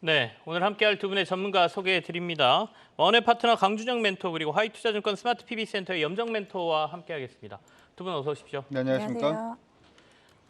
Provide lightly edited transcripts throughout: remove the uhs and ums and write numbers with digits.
네, 오늘 함께할 두 분의 전문가 소개해 드립니다. 원의 파트너 강준영 멘토 그리고 하이투자증권 스마트 PB센터의 염정 멘토와 함께하겠습니다. 두 분 어서 오십시오. 네, 안녕하십니까? 안녕하세요.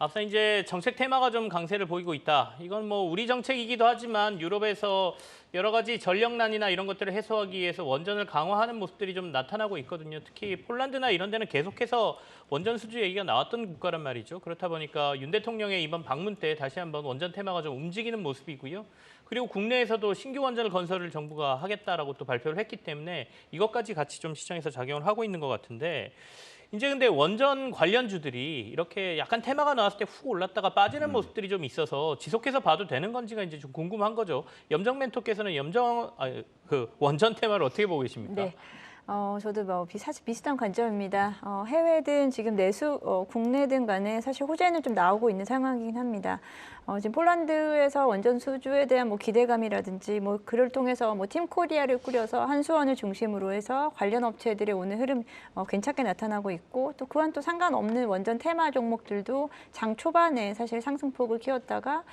앞서 이제 정책 테마가 좀 강세를 보이고 있다. 이건 뭐 우리 정책이기도 하지만 유럽에서 여러 가지 전력난이나 이런 것들을 해소하기 위해서 원전을 강화하는 모습들이 좀 나타나고 있거든요. 특히 폴란드나 이런 데는 계속해서 원전 수주 얘기가 나왔던 국가란 말이죠. 그렇다 보니까 윤 대통령의 이번 방문 때 다시 한번 원전 테마가 좀 움직이는 모습이고요. 그리고 국내에서도 신규 원전을 건설을 정부가 하겠다라고 또 발표를 했기 때문에 이것까지 같이 좀 시장에서 작용을 하고 있는 것 같은데 이제 근데 원전 관련주들이 이렇게 약간 테마가 나왔을 때 훅 올랐다가 빠지는 모습들이 좀 있어서 지속해서 봐도 되는 건지가 이제 좀 궁금한 거죠. 염정 멘토께서는 원전 테마를 어떻게 보고 계십니까? 네. 저도 사실 비슷한 관점입니다. 해외든 지금 국내든 간에 사실 호재는 좀 나오고 있는 상황이긴 합니다. 지금 폴란드에서 원전 수주에 대한 기대감이라든지 그를 통해서 팀 코리아를 꾸려서 한수원을 중심으로 해서 관련 업체들의 오늘 흐름 괜찮게 나타나고 있고 또 그와는 또 상관없는 원전 테마 종목들도 장 초반에 사실 상승폭을 키웠다가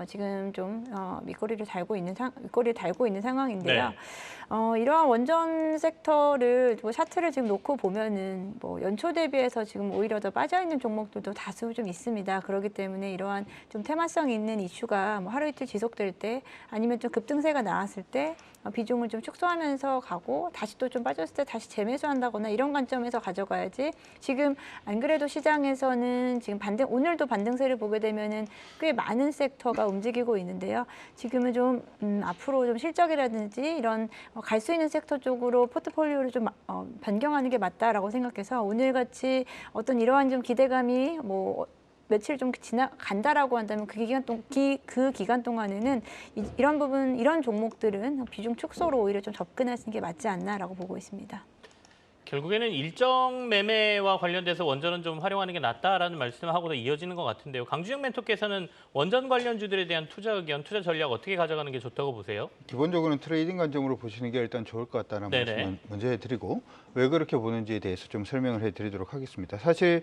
지금 좀 밑거리를 달고 있는 상황인데요. 네. 이러한 원전 섹터를 차트를 지금 놓고 보면은 연초 대비해서 지금 오히려 더 빠져 있는 종목들도 다수 좀 있습니다. 그렇기 때문에 이러한 좀 테마성 있는 이슈가 하루 이틀 지속될 때 아니면 좀 급등세가 나왔을 때 비중을 좀 축소하면서 가고 다시 또 좀 빠졌을 때 다시 재매수한다거나 이런 관점에서 가져가야지 지금 안 그래도 시장에서는 지금 오늘도 반등세를 보게 되면은 꽤 많은 섹터가 움직이고 있는데요. 지금은 좀 앞으로 좀 실적이라든지 이런 갈 수 있는 섹터 쪽으로 포트폴리오를 좀 변경하는 게 맞다라고 생각해서 오늘같이 어떤 이러한 좀 기대감이 며칠 좀 지나간다라고 한다면 그 기간 동안에는 이런 종목들은 비중 축소로 오히려 좀 접근하시는 게 맞지 않나라고 보고 있습니다. 결국에는 일정 매매와 관련돼서 원전은 좀 활용하는 게 낫다라는 말씀하고도 이어지는 것 같은데요. 강준영 멘토께서는 원전 관련주들에 대한 투자 의견, 투자 전략 어떻게 가져가는 게 좋다고 보세요? 기본적으로는 트레이딩 관점으로 보시는 게 일단 좋을 것 같다는 말씀을 먼저 해드리고 왜 그렇게 보는지에 대해서 좀 설명을 해드리도록 하겠습니다. 사실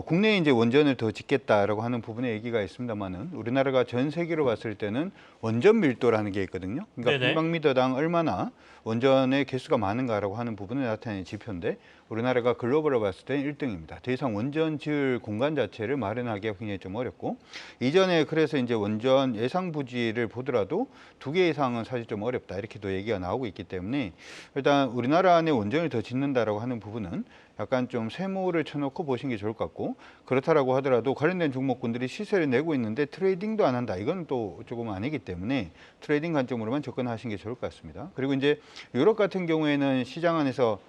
국내에 이제 원전을 더 짓겠다라고 하는 부분에 얘기가 있습니다만은 우리나라가 전 세계로 봤을 때는 원전 밀도라는 게 있거든요. 그러니까 평방미터당 얼마나 원전의 개수가 많은가라고 하는 부분을 나타내는 지표인데 우리나라가 글로벌로 봤을 때는 1등입니다. 더 이상 원전 지을 공간 자체를 마련하기가 굉장히 좀 어렵고 이전에 그래서 이제 원전 예상 부지를 보더라도 2개 이상은 사실 좀 어렵다 이렇게도 얘기가 나오고 있기 때문에 일단 우리나라 안에 원전을 더 짓는다라고 하는 부분은 약간 좀 세모를 쳐놓고 보시는 게 좋을 것 같고 그렇다라고 하더라도 관련된 종목군들이 시세를 내고 있는데 트레이딩도 안 한다. 이건 또 조금 아니기 때문에 트레이딩 관점으로만 접근하시는 게 좋을 것 같습니다. 그리고 이제 유럽 같은 경우에는 시장 안에서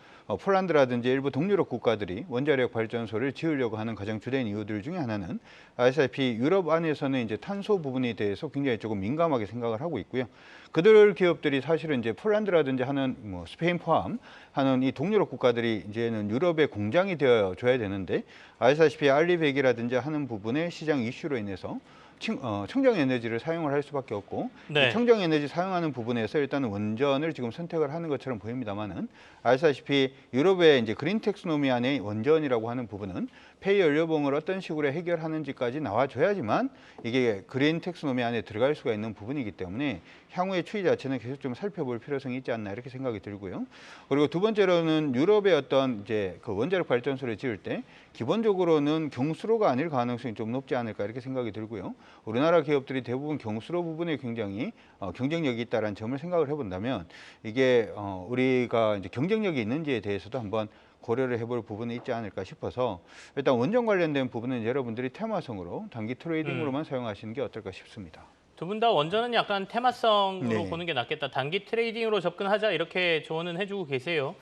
폴란드라든지 일부 동유럽 국가들이 원자력 발전소를 지으려고 하는 가장 주된 이유들 중에 하나는 아시다시피 유럽 안에서는 이제 탄소 부분에 대해서 굉장히 조금 민감하게 생각을 하고 있고요. 그들 기업들이 사실은 이제 폴란드라든지 하는 스페인 포함하는 이 동유럽 국가들이 이제는 유럽의 공장이 되어 줘야 되는데 아시다시피 알리백이라든지 하는 부분의 시장 이슈로 인해서 청정 에너지를 사용을 할 수밖에 없고 청정 에너지 사용하는 부분에서 일단은 원전을 지금 선택을 하는 것처럼 보입니다만은 아시다시피 유럽의 이제 그린 텍스노미 안에 원전이라고 하는 부분은 폐 연료봉을 어떤 식으로 해결하는지까지 나와줘야지만 이게 그린 텍스노미 안에 들어갈 수가 있는 부분이기 때문에 향후의 추이 자체는 계속 좀 살펴볼 필요성이 있지 않나 이렇게 생각이 들고요. 그리고 두 번째로는 유럽의 어떤 이제 그 원자력 발전소를 지을 때 기본적으로는 경수로가 아닐 가능성이 좀 높지 않을까 이렇게 생각이 들고요. 우리나라 기업들이 대부분 경수로 부분에 굉장히 경쟁력이 있다는 점을 생각을 해본다면 이게 우리가 이제 경쟁력이 있는지에 대해서도 한번 고려를 해볼 부분이 있지 않을까 싶어서 일단 원전 관련된 부분은 여러분들이 테마성으로 단기 트레이딩으로만 사용하시는 게 어떨까 싶습니다. 두 분 다 원전은 약간 테마성으로 보는 게 낫겠다. 단기 트레이딩으로 접근하자 이렇게 조언은 해주고 계세요.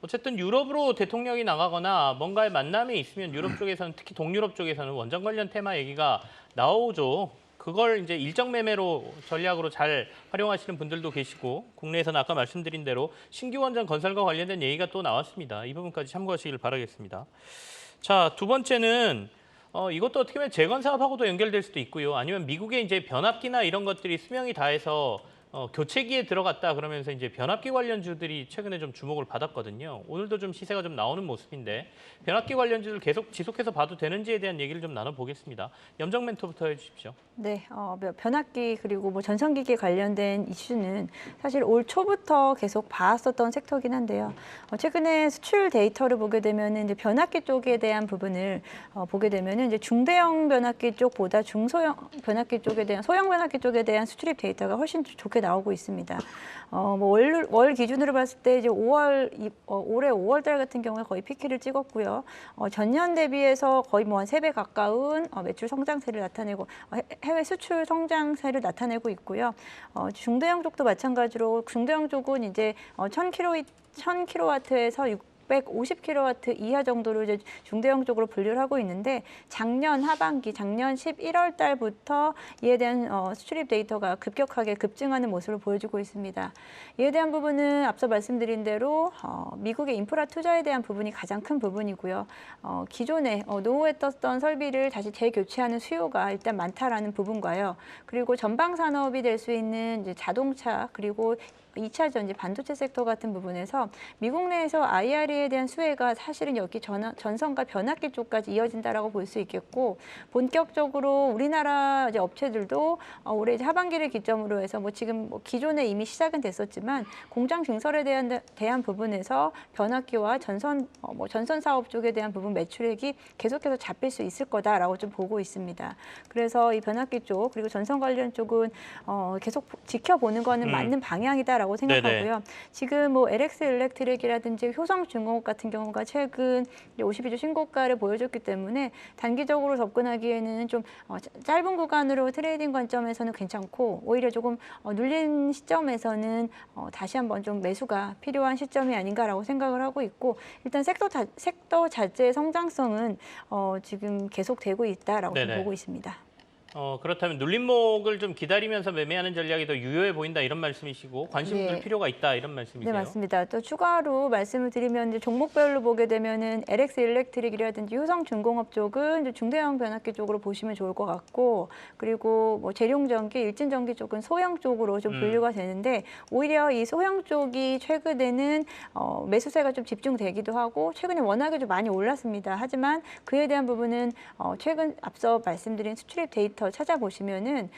어쨌든 유럽으로 대통령이 나가거나 뭔가의 만남이 있으면 유럽 쪽에서는 특히 동유럽 쪽에서는 원전 관련 테마 얘기가 나오죠. 그걸 이제 일정 매매로 전략으로 잘 활용하시는 분들도 계시고 국내에서는 아까 말씀드린 대로 신규 원전 건설과 관련된 얘기가 또 나왔습니다. 이 부분까지 참고하시길 바라겠습니다. 자, 두 번째는 이것도 어떻게 보면 재건 사업하고도 연결될 수도 있고요. 아니면 미국의 이제 변압기나 이런 것들이 수명이 다해서 교체기에 들어갔다 그러면서 이제 변압기 관련주들이 최근에 좀 주목을 받았거든요. 오늘도 좀 시세가 좀 나오는 모습인데 변압기 관련주를 계속 지속해서 봐도 되는지에 대한 얘기를 좀 나눠보겠습니다. 염정 멘토부터 해주십시오. 네, 변압기 그리고 뭐 전선기기 관련된 이슈는 사실 올 초부터 계속 봐왔었던 섹터긴 한데요. 최근에 수출 데이터를 보게 되면은 이제 변압기 쪽에 대한 부분을 보게 되면은 이제 중대형 변압기 쪽보다 중소형 변압기 쪽에 대한 소형 변압기 쪽에 대한 수출입 데이터가 훨씬 좋게 나오고 있습니다. 뭐 월 기준으로 봤을 때 이제 올해 5월달 같은 경우에 거의 피크를 찍었고요. 전년 대비해서 거의 뭐 한 3배 가까운 매출 성장세를 나타내고 해외 수출 성장세를 나타내고 있고요. 중대형 쪽도 마찬가지로 중대형 쪽은 이제 1000kW에서 650kW 이하 정도로 이제 중대형 쪽으로 분류를 하고 있는데 작년 하반기, 작년 11월 달부터 이에 대한 수출입 데이터가 급격하게 급증하는 모습을 보여주고 있습니다. 이에 대한 부분은 앞서 말씀드린 대로 미국의 인프라 투자에 대한 부분이 가장 큰 부분이고요. 기존에 노후에 떴던 설비를 다시 재교체하는 수요가 일단 많다라는 부분과요. 그리고 전방 산업이 될 수 있는 이제 자동차 그리고 2차 전지 반도체 섹터 같은 부분에서 미국 내에서 IRA에 대한 수혜가 사실은 여기 전선과 변압기 쪽까지 이어진다라고 볼 수 있겠고 본격적으로 우리나라 이제 업체들도 올해 이제 하반기를 기점으로 해서 뭐 지금 뭐 기존에 이미 시작은 됐었지만 공장 증설에 대한 부분에서 변압기와 전선 사업 쪽에 대한 부분 매출액이 계속해서 잡힐 수 있을 거다라고 좀 보고 있습니다. 그래서 이 변압기 쪽 그리고 전선 관련 쪽은 계속 지켜보는 거는 맞는 방향이다. 라고 생각하고요. 네네. 지금 뭐 LX 일렉트릭이라든지 효성중공업 같은 경우가 최근 52주 신고가를 보여줬기 때문에 단기적으로 접근하기에는 좀 짧은 구간으로 트레이딩 관점에서는 괜찮고 오히려 조금 눌린 시점에서는 다시 한번 좀 매수가 필요한 시점이 아닌가라고 생각을 하고 있고 일단 섹터 자체의 성장성은 지금 계속되고 있다라고 좀 보고 있습니다. 그렇다면 눌림목을 좀 기다리면서 매매하는 전략이 더 유효해 보인다 이런 말씀이시고 관심 둘 필요가 있다 이런 말씀이세요? 네, 맞습니다. 또 추가로 말씀을 드리면 이제 종목별로 보게 되면은 LX 일렉트릭이라든지 효성중공업 쪽은 이제 중대형 변압기 쪽으로 보시면 좋을 것 같고 그리고 뭐 재룡전기, 일진전기 쪽은 소형 쪽으로 좀 분류가 되는데 오히려 이 소형 쪽이 최근에는 매수세가 좀 집중되기도 하고 최근에 워낙에 좀 많이 올랐습니다. 하지만 그에 대한 부분은 최근 앞서 말씀드린 수출입 데이터 찾아보시면은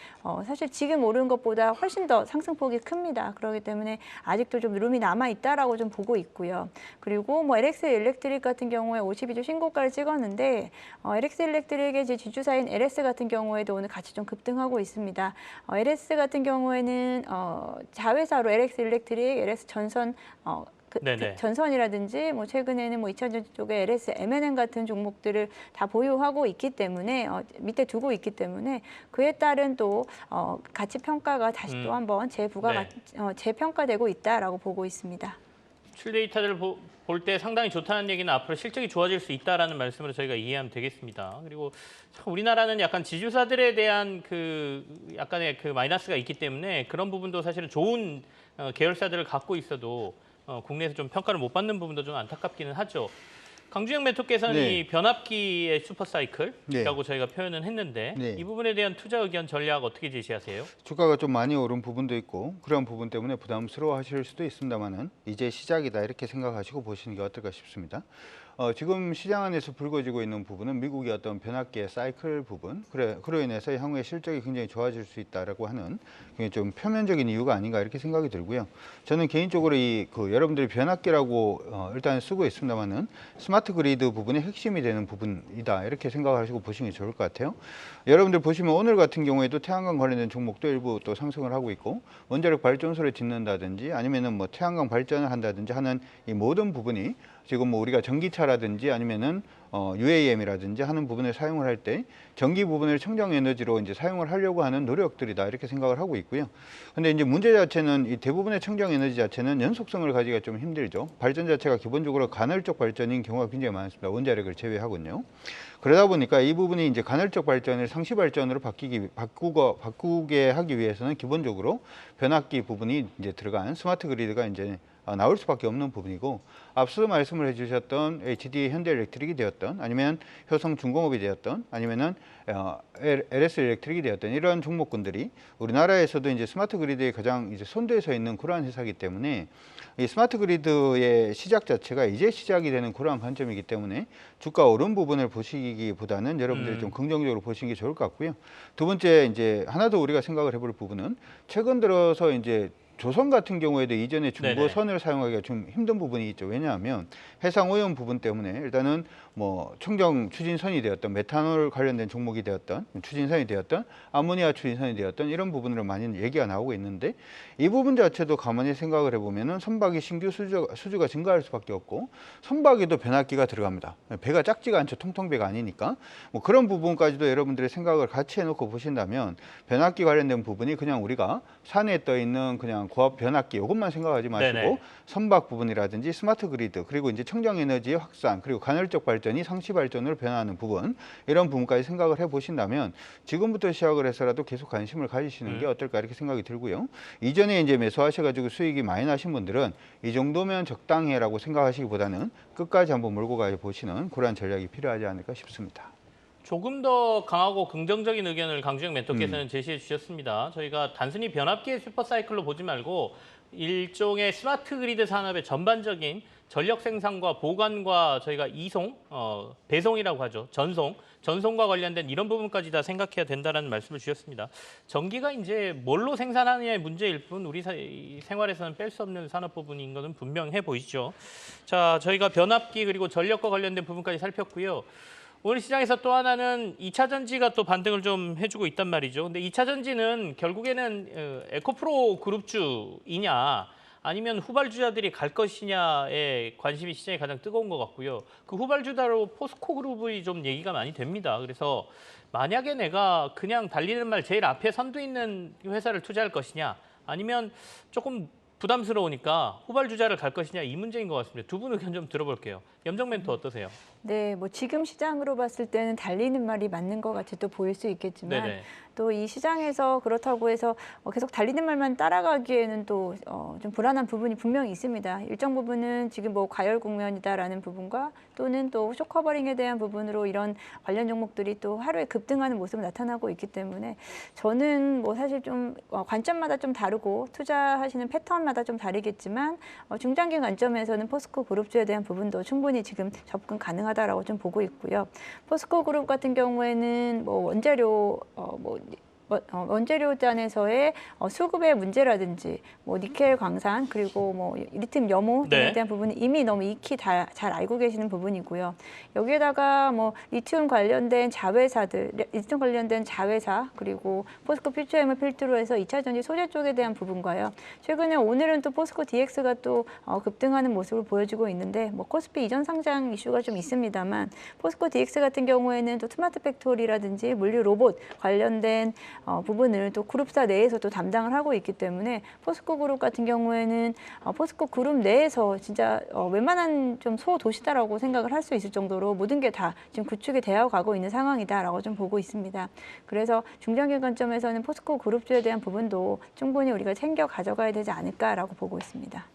사실 지금 오른 것보다 훨씬 더 상승폭이 큽니다. 그렇기 때문에 아직도 좀 룸이 남아 있다라고 좀 보고 있고요. 그리고 뭐 LX 일렉트릭 같은 경우에 52주 신고가를 찍었는데 LX 일렉트릭의 이제 지주사인 LS 같은 경우에도 오늘 같이 좀 급등하고 있습니다. LS 같은 경우에는 자회사로 LX 일렉트릭, LS 전선 전선이라든지 뭐 최근에는 뭐 2차 전지 쪽에 LS, M&M 같은 종목들을 다 보유하고 있기 때문에 밑에 두고 있기 때문에 그에 따른 또 가치 평가가 다시 또 한번 재평가되고 있다라고 보고 있습니다. 수출 데이터를 볼 때 상당히 좋다는 얘기는 앞으로 실적이 좋아질 수 있다라는 말씀으로 저희가 이해하면 되겠습니다. 그리고 참 우리나라는 약간 지주사들에 대한 약간의 마이너스가 있기 때문에 그런 부분도 사실은 좋은 계열사들을 갖고 있어도 국내에서 좀 평가를 못 받는 부분도 좀 안타깝기는 하죠. 강주영 멘토께서는 이 변압기의 슈퍼사이클이라고 저희가 표현은 했는데 이 부분에 대한 투자 의견 전략 어떻게 제시하세요? 주가가 좀 많이 오른 부분도 있고 그런 부분 때문에 부담스러워하실 수도 있습니다만은 이제 시작이다 이렇게 생각하시고 보시는 게 어떨까 싶습니다. 지금 시장 안에서 불거지고 있는 부분은 미국의 어떤 변압기의 사이클 부분, 그로 인해서 향후에 실적이 굉장히 좋아질 수 있다라고 하는 굉장히 좀 표면적인 이유가 아닌가 이렇게 생각이 들고요. 저는 개인적으로 여러분들이 변압기라고 일단 쓰고 있습니다만은 스마트 그리드 부분이 핵심이 되는 부분이다 이렇게 생각하시고 보시는 게 좋을 것 같아요. 여러분들 보시면 오늘 같은 경우에도 태양광 관련된 종목도 일부 또 상승을 하고 있고 원자력 발전소를 짓는다든지 아니면은 뭐 태양광 발전을 한다든지 하는 이 모든 부분이 지금 뭐 우리가 전기차라든지 아니면은 UAM이라든지 하는 부분을 사용을 할 때 전기 부분을 청정 에너지로 이제 사용을 하려고 하는 노력들이다 이렇게 생각을 하고 있고요. 근데 이제 문제 자체는 이 대부분의 청정 에너지 자체는 연속성을 가지기가 좀 힘들죠. 발전 자체가 기본적으로 간헐적 발전인 경우가 굉장히 많습니다. 원자력을 제외하고는요. 그러다 보니까 이 부분이 이제 간헐적 발전을 상시 발전으로 바꾸게 하기 위해서는 기본적으로 변압기 부분이 이제 들어간 스마트 그리드가 이제 나올 수밖에 없는 부분이고 앞서 말씀을 해주셨던 HD 현대일렉트릭이 되었던 아니면 효성중공업이 되었던 아니면은 LS 일렉트릭이 되었던 이런 종목군들이 우리나라에서도 이제 스마트 그리드에 가장 이제 선두에 서 있는 그러한 회사이기 때문에 이 스마트 그리드의 시작 자체가 이제 시작이 되는 그러한 관점이기 때문에 주가 오른 부분을 보시기보다는 여러분들이 좀 긍정적으로 보시는 게 좋을 것 같고요. 두 번째 이제 하나 더 우리가 생각을 해볼 부분은 최근 들어서 이제 조선 같은 경우에도 이전에 중고선을 사용하기가 좀 힘든 부분이 있죠. 왜냐하면 해상 오염 부분 때문에 일단은 뭐 청정 추진선이 되었던 메탄올 관련된 종목이 되었던 추진선이 되었던 아모니아 추진선이 되었던 이런 부분으로 많이 얘기가 나오고 있는데 이 부분 자체도 가만히 생각을 해보면은 선박이 신규 수주가 증가할 수밖에 없고 선박에도 변압기가 들어갑니다. 배가 작지가 않죠. 통통배가 아니니까 뭐 그런 부분까지도 여러분들의 생각을 같이 해놓고 보신다면 변압기 관련된 부분이 그냥 우리가 산에 떠 있는 그냥 고압 변압기 이것만 생각하지 마시고 네네. 선박 부분이라든지 스마트 그리드 그리고 이제 청정 에너지의 확산 그리고 간헐적 발전이 상시 발전으로 변화하는 부분 이런 부분까지 생각을 해보신다면 지금부터 시작을 해서라도 계속 관심을 가지시는 게 어떨까 이렇게 생각이 들고요. 이전에 이제 매수하셔가지고 수익이 많이 나신 분들은 이 정도면 적당해라고 생각하시기보다는 끝까지 한번 몰고 가 보시는 그러한 전략이 필요하지 않을까 싶습니다. 조금 더 강하고 긍정적인 의견을 강주영 멘토께서는 제시해 주셨습니다. 저희가 단순히 변압기의 슈퍼사이클로 보지 말고 일종의 스마트 그리드 산업의 전반적인 전력 생산과 보관과 저희가 이송, 배송이라고 하죠. 전송과 관련된 이런 부분까지 다 생각해야 된다는 말씀을 주셨습니다. 전기가 이제 뭘로 생산하느냐의 문제일 뿐 우리 생활에서는 뺄 수 없는 산업 부분인 것은 분명해 보이죠. 자, 저희가 변압기 그리고 전력과 관련된 부분까지 살폈고요. 오늘 시장에서 또 하나는 2차 전지가 또 반등을 좀 해주고 있단 말이죠. 근데 2차 전지는 결국에는 에코프로 그룹주이냐 아니면 후발주자들이 갈 것이냐에 관심이 시장에 가장 뜨거운 것 같고요. 그 후발주자로 포스코 그룹이 좀 얘기가 많이 됩니다. 그래서 만약에 내가 그냥 달리는 말 제일 앞에 선두 있는 회사를 투자할 것이냐 아니면 조금 부담스러우니까 후발주자를 갈 것이냐 이 문제인 것 같습니다. 두 분 의견 좀 들어볼게요. 염정 멘토 어떠세요? 네, 뭐 지금 시장으로 봤을 때는 달리는 말이 맞는 것 같이 또 보일 수 있겠지만 네네. 또 이 시장에서 그렇다고 해서 계속 달리는 말만 따라가기에는 또 좀 불안한 부분이 분명히 있습니다. 일정 부분은 지금 뭐 과열 국면이다라는 부분과 또는 또 쇼커버링에 대한 부분으로 이런 관련 종목들이 또 하루에 급등하는 모습을 나타나고 있기 때문에 저는 뭐 사실 좀 관점마다 좀 다르고 투자하시는 패턴마다 좀 다르겠지만 중장기 관점에서는 포스코 그룹주에 대한 부분도 충분히 지금 접근 가능하다라고 좀 보고 있고요. 포스코 그룹 같은 경우에는 뭐 원재료 원재료단에서의 수급의 문제라든지 뭐 니켈 광산 그리고 뭐 리튬 염호 등에 네. 대한 부분은 이미 너무 익히 잘 알고 계시는 부분이고요. 여기에다가 뭐 리튬 관련된 자회사 그리고 포스코 퓨처엠을 필두로 해서 2차 전지 소재 쪽에 대한 부분과요. 최근에 오늘은 또 포스코 DX가 또 급등하는 모습을 보여주고 있는데 뭐 코스피 이전 상장 이슈가 좀 있습니다만 포스코 DX 같은 경우에는 또 스마트 팩토리라든지 물류 로봇 관련된 부분을 또 그룹사 내에서 또 담당을 하고 있기 때문에 포스코 그룹 같은 경우에는 포스코 그룹 내에서 진짜 웬만한 좀 소도시다라고 생각을 할 수 있을 정도로 모든 게 다 지금 구축이 되어 가고 있는 상황이다라고 좀 보고 있습니다. 그래서 중장기 관점에서는 포스코 그룹주에 대한 부분도 충분히 우리가 챙겨 가져가야 되지 않을까라고 보고 있습니다.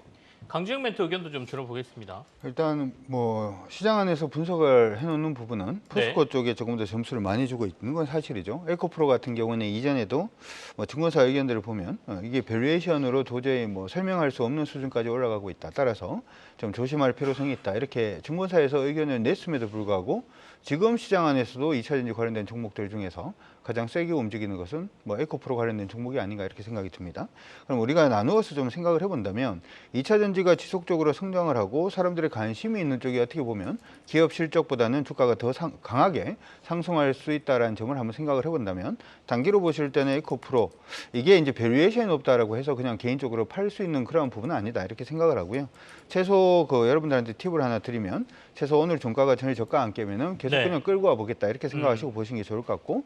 강주영 멘토 의견도 좀 들어보겠습니다. 일단 뭐 시장 안에서 분석을 해놓는 부분은 포스코 쪽에 조금 더 점수를 많이 주고 있는 건 사실이죠. 에코프로 같은 경우는 이전에도 뭐 증권사 의견들을 보면 이게 밸류에이션으로 도저히 뭐 설명할 수 없는 수준까지 올라가고 있다. 따라서 좀 조심할 필요성이 있다. 이렇게 증권사에서 의견을 냈음에도 불구하고 지금 시장 안에서도 2차 전지 관련된 종목들 중에서 가장 세게 움직이는 것은 뭐 에코프로 관련된 종목이 아닌가 이렇게 생각이 듭니다. 그럼 우리가 나누어서 좀 생각을 해본다면 2차 전지가 지속적으로 성장을 하고 사람들의 관심이 있는 쪽이 어떻게 보면 기업 실적보다는 주가가 더 강하게 상승할 수 있다는 점을 한번 생각을 해본다면 단기로 보실 때는 에코프로 이게 이제 밸류에이션이 높다라고 해서 그냥 개인적으로 팔 수 있는 그런 부분은 아니다 이렇게 생각을 하고요. 최소 여러분들한테 팁을 하나 드리면 최소 오늘 종가가 전일 저가 안 깨면은 계속 그냥 끌고 와 보겠다 이렇게 생각하시고 보시는 게 좋을 것 같고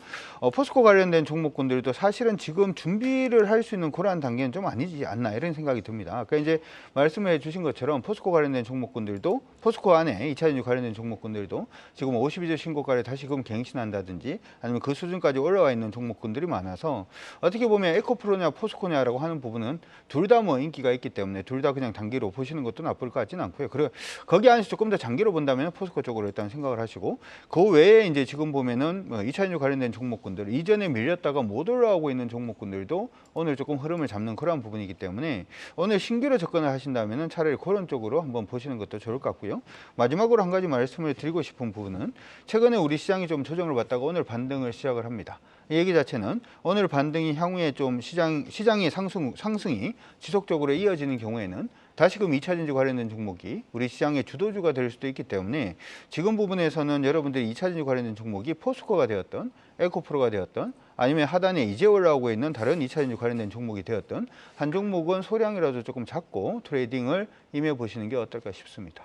포스코 관련된 종목군들도 사실은 지금 준비를 할 수 있는 그러한 단계는 좀 아니지 않나 이런 생각이 듭니다. 그러니까 이제 말씀해 주신 것처럼 포스코 관련된 종목군들도 포스코 안에 2차 전지 관련된 종목군들도 지금 52주 신고가를 다시금 갱신한다든지 아니면 그 수준까지 올라와 있는 종목군들이 많아서 어떻게 보면 에코프로냐 포스코냐라고 하는 부분은 둘 다 뭐 인기가 있기 때문에 둘 다 그냥 단기로 보시는 것도 나쁠 것 같지는 않고요. 그리고 거기 안에서 조금 더 장기로 본다면 포스코 쪽으로 일단 생각을 하시고 그 외에 이제 지금 보면은 2차 전지 관련된 종목군들 이전에 밀렸다가 못 올라오고 있는 종목군들도 오늘 조금 흐름을 잡는 그러한 부분이기 때문에 오늘 신규로 접근을 하신다면은 차라리 그런 쪽으로 한번 보시는 것도 좋을 것 같고요. 마지막으로 한 가지 말씀을 드리고 싶은 부분은 최근에 우리 시장이 좀 조정을 받다가 오늘 반등을 시작을 합니다. 이 얘기 자체는 오늘 반등이 향후에 좀 시장의 상승이 지속적으로 이어지는 경우에는 다시금 2차 전지 관련된 종목이 우리 시장의 주도주가 될 수도 있기 때문에 지금 부분에서는 여러분들이 2차 전지 관련된 종목이 포스코가 되었던 에코프로가 되었던 아니면 하단에 이제 올라오고 있는 다른 2차 전지 관련된 종목이 되었던 한 종목은 소량이라도 조금 잡고 트레이딩을 임해 보시는 게 어떨까 싶습니다.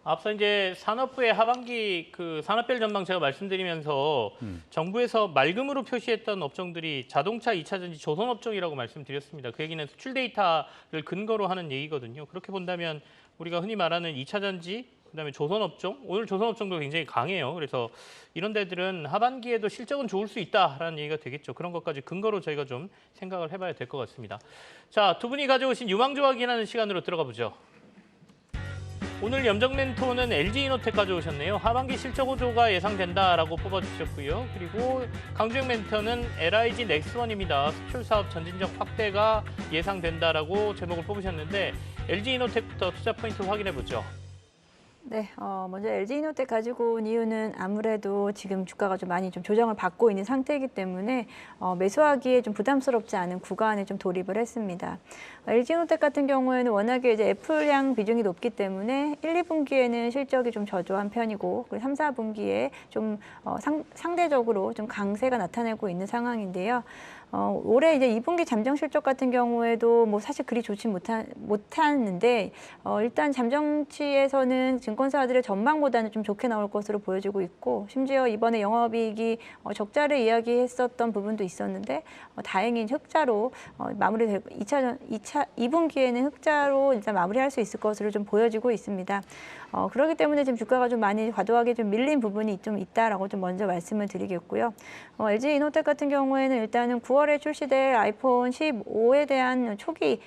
앞서 이제 산업부의 하반기 그 산업별 전망 제가 말씀드리면서 정부에서 맑음으로 표시했던 업종들이 자동차, 2차 전지, 조선 업종이라고 말씀드렸습니다. 그 얘기는 수출 데이터를 근거로 하는 얘기거든요. 그렇게 본다면 우리가 흔히 말하는 2차 전지, 그다음에 조선 업종, 오늘 조선 업종도 굉장히 강해요. 그래서 이런 데들은 하반기에도 실적은 좋을 수 있다라는 얘기가 되겠죠. 그런 것까지 근거로 저희가 좀 생각을 해봐야 될 것 같습니다. 자, 두 분이 가져오신 유망주 확인하는 시간으로 들어가 보죠. 오늘 염정 멘토는 LG이노텍 가져오셨네요. 하반기 실적 호조가 예상된다라고 뽑아주셨고요. 그리고 강주영 멘토는 LIG 넥스원입니다. 수출 사업 전진적 확대가 예상된다라고 제목을 뽑으셨는데 LG이노텍부터 투자 포인트 확인해 보죠. 네, 먼저 LG이노텍 가지고 온 이유는 아무래도 지금 주가가 좀 많이 좀 조정을 받고 있는 상태이기 때문에 매수하기에 좀 부담스럽지 않은 구간에 좀 돌입을 했습니다. LG이노텍 같은 경우에는 워낙에 이제 애플향 비중이 높기 때문에 1, 2분기에는 실적이 좀 저조한 편이고 그리고 3, 4분기에 좀 상대적으로 좀 강세가 나타내고 있는 상황인데요. 올해 이제 2분기 잠정 실적 같은 경우에도 뭐 사실 그리 좋지 못하는데 일단 잠정치에서는 증권사들의 전망보다는 좀 좋게 나올 것으로 보여지고 있고 심지어 이번에 영업이익이 적자를 이야기했었던 부분도 있었는데 다행히 흑자로 마무리되고 2분기에는 흑자로 일단 마무리할 수 있을 것으로 좀 보여지고 있습니다. 그렇기 때문에 지금 주가가 좀 많이 과도하게 좀 밀린 부분이 좀 있다라고 좀 먼저 말씀을 드리겠고요. LG이노텍 같은 경우에는 일단은 9월에 출시될 아이폰 15에 대한 초기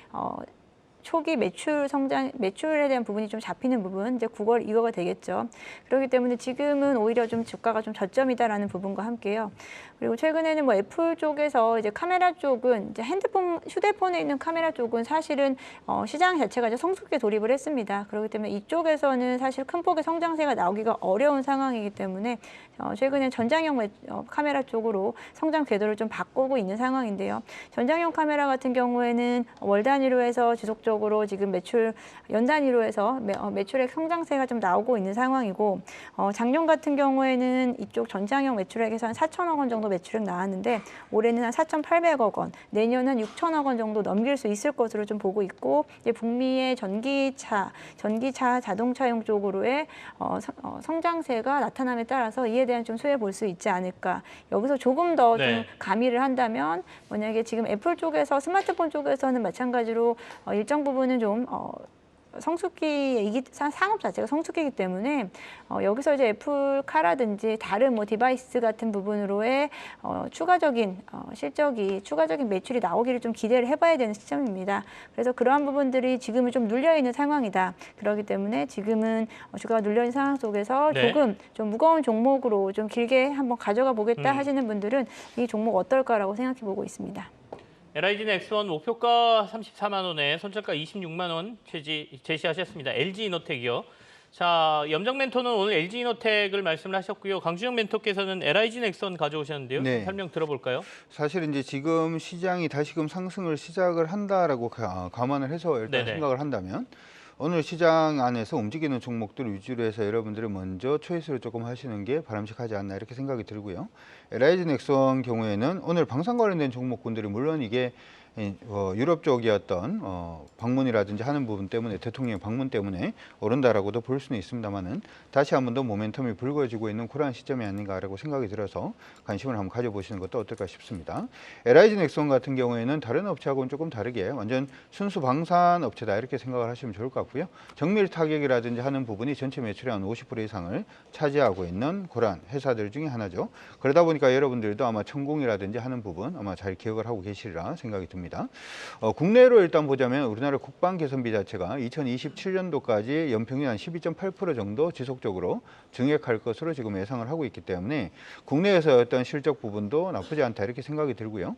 매출에 대한 부분이 좀 잡히는 부분, 이제 9월 이거가 되겠죠. 그렇기 때문에 지금은 오히려 좀 주가가 좀 저점이다라는 부분과 함께요. 그리고 최근에는 뭐 애플 쪽에서 이제 카메라 쪽은 이제 휴대폰에 있는 카메라 쪽은 사실은 시장 자체가 이제 성숙기에 돌입을 했습니다. 그렇기 때문에 이쪽에서는 사실 큰 폭의 성장세가 나오기가 어려운 상황이기 때문에 최근에 전장형 카메라 쪽으로 성장 궤도를 좀 바꾸고 있는 상황인데요. 전장형 카메라 같은 경우에는 월 단위로 해서 지속적으로 지금 연 단위로 해서 매출액 성장세가 좀 나오고 있는 상황이고 작년 같은 경우에는 이쪽 전장형 매출액에서 한 4천억 원 정도 매출액 나왔는데 올해는 한 4,800억 원, 내년은 6천억 원 정도 넘길 수 있을 것으로 좀 보고 있고 이제 북미의 전기차 자동차용 쪽으로의 성장세가 나타남에 따라서 이에 대한 좀 수혜 볼 수 있지 않을까. 여기서 조금 더 좀 가미를 한다면 만약에 지금 애플 쪽에서 스마트폰 쪽에서는 마찬가지로 일정 부분은 좀 성숙기 산업 자체가 성숙기이기 때문에 여기서 이제 애플카라든지 다른 뭐 디바이스 같은 부분으로의 추가적인 매출이 나오기를 좀 기대를 해봐야 되는 시점입니다. 그래서 그러한 부분들이 지금은 좀 눌려 있는 상황이다. 그렇기 때문에 지금은 주가가 눌려 있는 상황 속에서 조금 좀 무거운 종목으로 좀 길게 한번 가져가 보겠다 하시는 분들은 이 종목 어떨까라고 생각해 보고 있습니다. LIG 넥스원 목표가 34만 원에 손절가 26만 원 제시하셨습니다. LG이노텍이요. 자, 염정 멘토는 오늘 LG이노텍을 말씀을 하셨고요. 강주영 멘토께서는 LIG 넥스원 가져오셨는데요. 네. 설명 들어볼까요? 사실 이제 지금 시장이 다시금 상승을 시작을 한다라고 감안을 해서 일단 생각을 한다면 오늘 시장 안에서 움직이는 종목들 위주로 해서 여러분들이 먼저 초이스를 조금 하시는 게 바람직하지 않나 이렇게 생각이 들고요. LIG 넥스원 경우에는 오늘 방산 관련된 종목군들이 물론 이게 유럽 쪽이었던 방문이라든지 하는 부분 때문에 대통령 방문 때문에 오른다라고도 볼 수는 있습니다만은 다시 한 번 더 모멘텀이 불거지고 있는 그러한 시점이 아닌가라고 생각이 들어서 관심을 한번 가져보시는 것도 어떨까 싶습니다. LIG 넥슨 같은 경우에는 다른 업체하고는 조금 다르게 완전 순수 방산 업체다 이렇게 생각을 하시면 좋을 것 같고요. 정밀 타격이라든지 하는 부분이 전체 매출의 한 50% 이상을 차지하고 있는 그러한 회사들 중에 하나죠. 그러다 보니까 여러분들도 아마 천공이라든지 하는 부분 아마 잘 기억을 하고 계시리라 생각이 듭니다. 국내로 일단 보자면 우리나라 국방 개선비 자체가 2027년도까지 연평균 한 12.8% 정도 지속적으로 증액할 것으로 지금 예상을 하고 있기 때문에 국내에서 어떤 실적 부분도 나쁘지 않다 이렇게 생각이 들고요.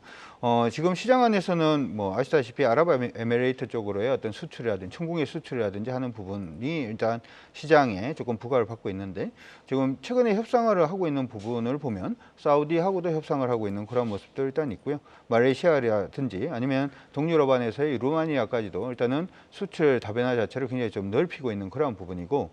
지금 시장 안에서는 뭐 아시다시피 아랍에미레이트 쪽으로의 어떤 수출이라든지 천공의 수출이라든지 하는 부분이 일단 시장에 조금 부각을 받고 있는데 지금 최근에 협상을 하고 있는 부분을 보면 사우디하고도 협상을 하고 있는 그런 모습도 일단 있고요. 말레이시아라든지 아니면 동유럽 안에서의 루마니아까지도 일단은 수출 다변화 자체를 굉장히 좀 넓히고 있는 그런 부분이고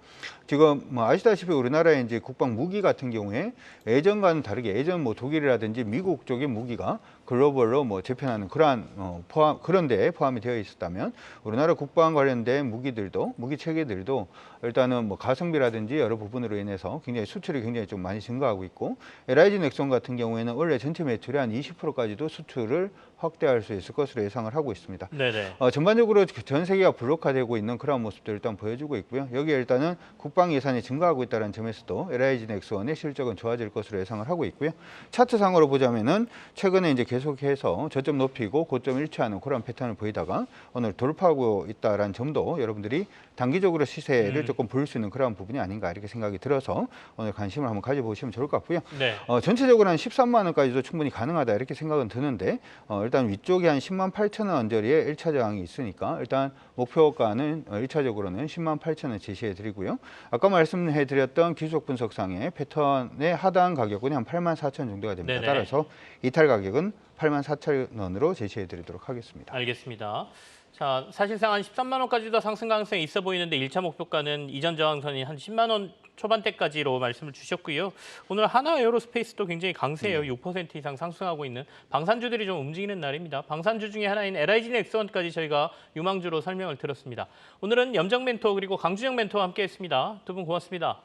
지금 뭐 아시다시피 우리나라의 이제 국방 무기 같은 경우에 예전과는 다르게 예전 뭐 독일이라든지 미국 쪽의 무기가 글로벌로 뭐 재편하는 그러한 그런 데에 포함이 되어 있었다면 우리나라 국방 관련된 무기들도 무기 체계들도 일단은 뭐 가성비라든지 여러 부분으로 인해서 굉장히 수출이 굉장히 좀 많이 증가하고 있고 LIG 넥슨 같은 경우에는 원래 전체 매출의 한 20%까지도 수출을 확대할 수 있을 것으로 예상을 하고 있습니다. 네네. 전반적으로 전 세계가 블록화되고 있는 그런 모습들을 일단 보여주고 있고요. 여기에 일단은 국방 예산이 증가하고 있다는 점에서도 LIG 넥슨의 실적은 좋아질 것으로 예상을 하고 있고요. 차트상으로 보자면은 최근에 이제 계속해서 저점 높이고 고점 일치하는 그런 패턴을 보이다가 오늘 돌파하고 있다라는 점도 여러분들이 단기적으로 시세를 조금 볼 수 있는 그런 부분이 아닌가 이렇게 생각이 들어서 오늘 관심을 한번 가져보시면 좋을 것 같고요. 네. 전체적으로 한 13만 원까지도 충분히 가능하다 이렇게 생각은 드는데 일단 위쪽에 한 10만 8천 원 언저리에 1차 저항이 있으니까 일단 목표가는 1차적으로는 10만 8천 원 제시해 드리고요. 아까 말씀해 드렸던 기술적 분석상의 패턴의 하단 가격은 한 8만 4천 정도가 됩니다. 네네. 따라서 이탈 가격은 8만 4천 원으로 제시해 드리도록 하겠습니다. 알겠습니다. 자, 사실상 한 13만 원까지도 상승 가능성이 있어 보이는데 1차 목표가는 이전 저항선이 한 10만 원 초반대까지로 말씀을 주셨고요. 오늘 하나 에어로스페이스도 굉장히 강세예요. 6% 이상 상승하고 있는 방산주들이 좀 움직이는 날입니다. 방산주 중에 하나인 LIG 넥슨까지 저희가 유망주로 설명을 드렸습니다. 오늘은 염정 멘토 그리고 강준영 멘토와 함께했습니다. 두 분 고맙습니다.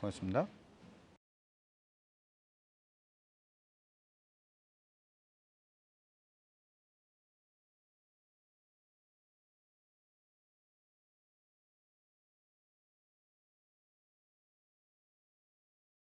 고맙습니다.